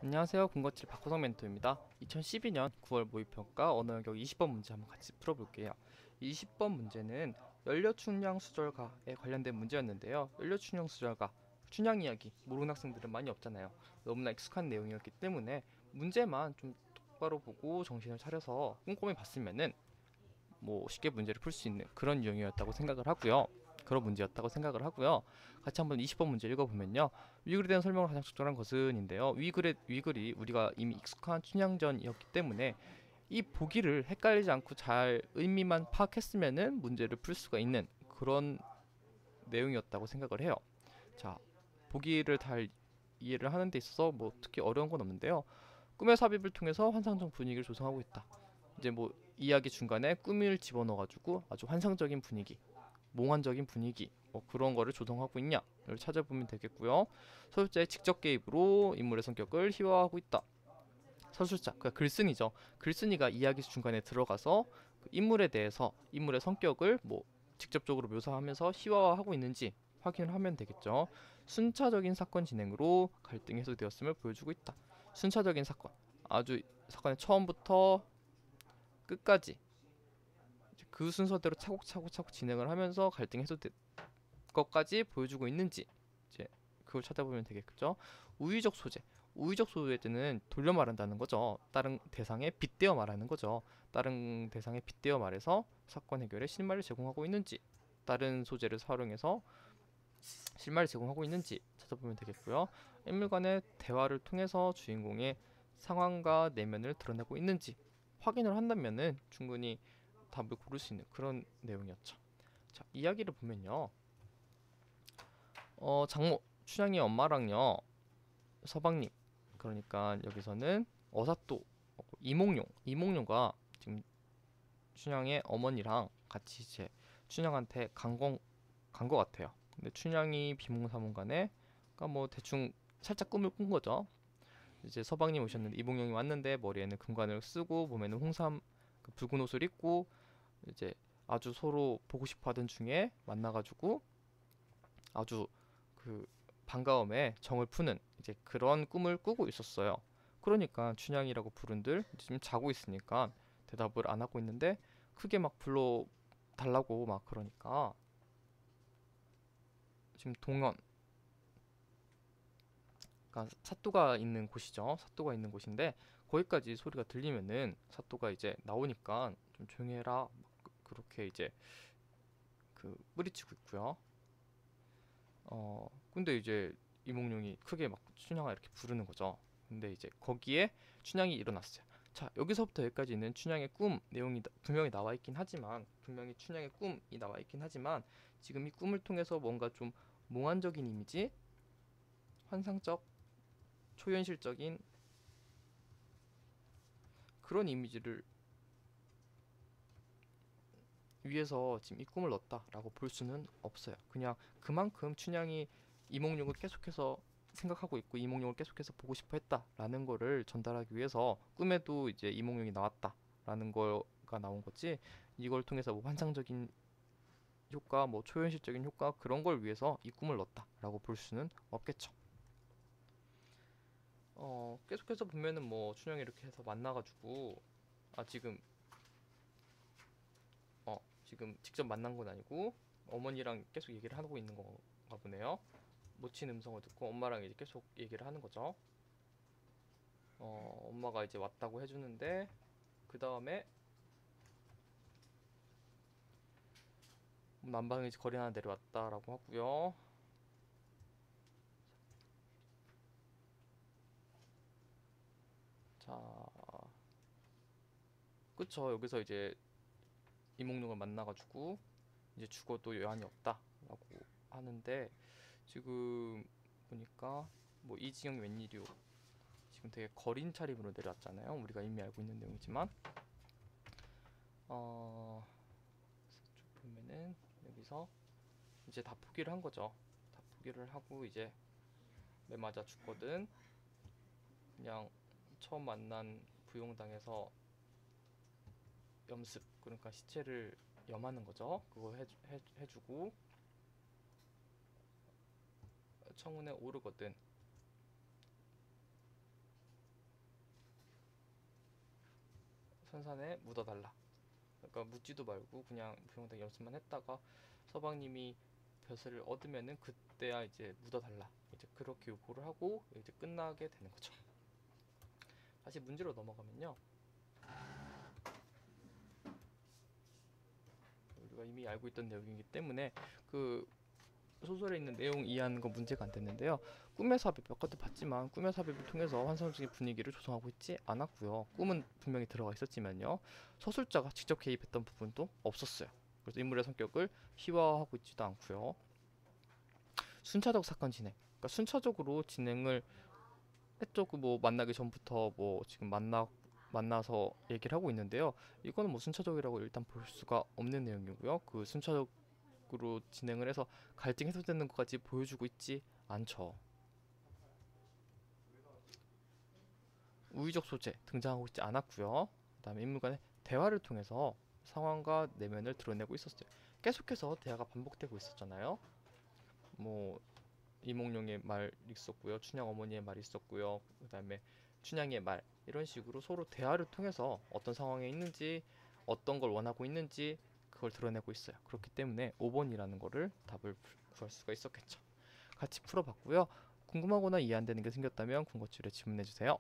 안녕하세요. 군것질 박호성 멘토입니다. 2012년 9월 모의평가 언어 영역 20번 문제 한번 같이 풀어볼게요. 20번 문제는 연료춘향 수절가에 관련된 문제였는데요. 연료춘향 수절가, 춘향 이야기 모르는 학생들은 많이 없잖아요. 너무나 익숙한 내용이었기 때문에 문제만 좀 똑바로 보고 정신을 차려서 꼼꼼히 봤으면은 쉽게 문제를 풀 수 있는 그런 유형이었다고 생각을 하고요. 그런 문제였다고 생각을 하고요. 같이 한번 20번 문제 읽어보면요. 위글에 대한 설명을 가장 적절한 것은인데요. 위글이 우리가 이미 익숙한 춘향전이었기 때문에 이 보기를 헷갈리지 않고 잘 의미만 파악했으면은 문제를 풀 수가 있는 그런 내용이었다고 생각을 해요. 자, 보기를 잘 이해를 하는 데 있어서 특히 어려운 건 없는데요. 꿈의 삽입을 통해서 환상적 분위기를 조성하고 있다. 이제 이야기 중간에 꿈을 집어넣어가지고 아주 환상적인 분위기, 몽환적인 분위기 그런 거를 조성하고 있냐를 찾아보면 되겠고요. 서술자의 직접 개입으로 인물의 성격을 희화화하고 있다. 서술자, 그러니까 글쓴이죠. 글쓴이가 이야기 중간에 들어가서 그 인물에 대해서 인물의 성격을 직접적으로 묘사하면서 희화화하고 있는지 확인을 하면 되겠죠. 순차적인 사건 진행으로 갈등이 해소되었음을 보여주고 있다. 순차적인 사건, 아주 사건의 처음부터 끝까지 그 순서대로 차곡차곡 진행을 하면서 갈등이 해소된 것까지 보여주고 있는지 이제 그걸 찾아보면 되겠죠. 우의적 소재, 우의적 소재는 돌려 말한다는 거죠. 다른 대상에 빗대어 말하는 거죠. 다른 대상에 빗대어 말해서 사건 해결에 실마리를 제공하고 있는지, 다른 소재를 활용해서 실마리를 제공하고 있는지 찾아보면 되겠고요. 인물 간의 대화를 통해서 주인공의 상황과 내면을 드러내고 있는지 확인을 한다면은 충분히 답을 고를 수 있는 그런 내용이었죠. 자, 이야기를 보면요. 장모 춘향이 엄마랑요. 서방님, 그러니까 여기서는 어사또 이몽룡가 지금 춘향의 어머니랑 같이 이제 춘향한테 간 거 같아요. 근데 춘향이 비몽사몽간에 그러니까 대충 살짝 꿈을 꾼 거죠. 이제 서방님 오셨는데 이몽룡이 왔는데 머리에는 금관을 쓰고 몸에는 홍삼 그 붉은 옷을 입고 이제 아주 서로 보고 싶어 하던 중에 만나가지고 아주 그 반가움에 정을 푸는 이제 그런 꿈을 꾸고 있었어요. 그러니까 춘향이라고 부른들 지금 자고 있으니까 대답을 안 하고 있는데 크게 막 불러 달라고 막 그러니까 지금 동원 그러니까 사또가 있는 곳이죠. 사또가 있는 곳인데 거기까지 소리가 들리면은 사또가 이제 나오니까 좀 조용히 해라 그렇게 이제 뿌리치고 있고요. 근데 이제 이몽룡이 크게 막 춘향아 이렇게 부르는 거죠. 근데 이제 거기에 춘향이 일어났어요. 자, 여기서부터 여기까지는 춘향의 꿈 내용이 분명히 나와 있긴 하지만 분명히 춘향의 꿈이 나와 있긴 하지만 지금 이 꿈을 통해서 뭔가 좀 몽환적인 이미지, 환상적, 초현실적인 그런 이미지를 위해서 지금 이 꿈을 넣었다라고 볼 수는 없어요. 그냥 그만큼 춘향이 이몽룡을 계속해서 생각하고 있고 이몽룡을 계속해서 보고 싶어 했다라는 거를 전달하기 위해서 꿈에도 이제 이몽룡이 나왔다라는 거가 나온 거지 이걸 통해서 환상적인 효과, 초현실적인 효과 그런 걸 위해서 이 꿈을 넣었다라고 볼 수는 없겠죠. 계속해서 보면은 춘향이 이렇게 해서 만나가지고 아 지금 직접 만난 건 아니고 어머니랑 계속 얘기를 하고 있는 건가 보네요. 모친 음성을 듣고 엄마랑 이제 계속 얘기를 하는 거죠. 엄마가 이제 왔다고 해주는데 그 다음에 난방이 이제 거리 하나 내려왔다라고 하고요. 자, 그쵸. 여기서 이제 이몽룡을 만나가지고 이제 죽어도 여한이 없다라고 하는데 지금 보니까 이지영 웬일이오 지금 되게 거린 차림으로 내려왔잖아요. 우리가 이미 알고 있는 내용이지만 어 보면은 여기서 이제 다 포기를 한 거죠. 다 포기를 하고 이제 매 맞아 죽거든. 그냥 처음 만난 부용당에서 염습 그러니까 시체를 염하는 거죠. 그거 해주고 청운에 오르거든. 선산에 묻어달라. 그러니까 묻지도 말고 그냥 부영당 연습만 했다가 서방님이 벼슬을 얻으면은 그때야 이제 묻어달라. 이제 그렇게 요구를 하고 이제 끝나게 되는 거죠. 다시 문제로 넘어가면요. 우리가 이미 알고 있던 내용이기 때문에 그 소설에 있는 내용 이해하는 건 문제가 안 됐는데요. 꿈의 삽입 몇 가지 봤지만 꿈의 삽입을 통해서 환상적인 분위기를 조성하고 있지 않았고요. 꿈은 분명히 들어가 있었지만요. 서술자가 직접 개입했던 부분도 없었어요. 그래서 인물의 성격을 희화화하고 있지도 않고요. 순차적 사건 진행. 그러니까 순차적으로 진행을 했죠. 그 뭐 만나기 전부터 뭐 지금 만나서 얘기를 하고 있는데요. 이거는 뭐 순차적이라고 일단 볼 수가 없는 내용이고요. 그 순차적으로 진행을 해서 갈등이 해소되는 것까지 보여주고 있지 않죠. 우의적 소재 등장하고 있지 않았고요. 그다음에 인물 간의 대화를 통해서 상황과 내면을 드러내고 있었어요. 계속해서 대화가 반복되고 있었잖아요. 뭐 이몽룡의 말 있었고요. 춘향 어머니의 말이 있었고요. 그다음에 춘향의 말 이런 식으로 서로 대화를 통해서 어떤 상황에 있는지 어떤 걸 원하고 있는지 그걸 드러내고 있어요. 그렇기 때문에 5번이라는 거를 답을 구할 수가 있었겠죠. 같이 풀어봤고요. 궁금하거나 이해 안 되는 게 생겼다면 군것질에 질문해 주세요.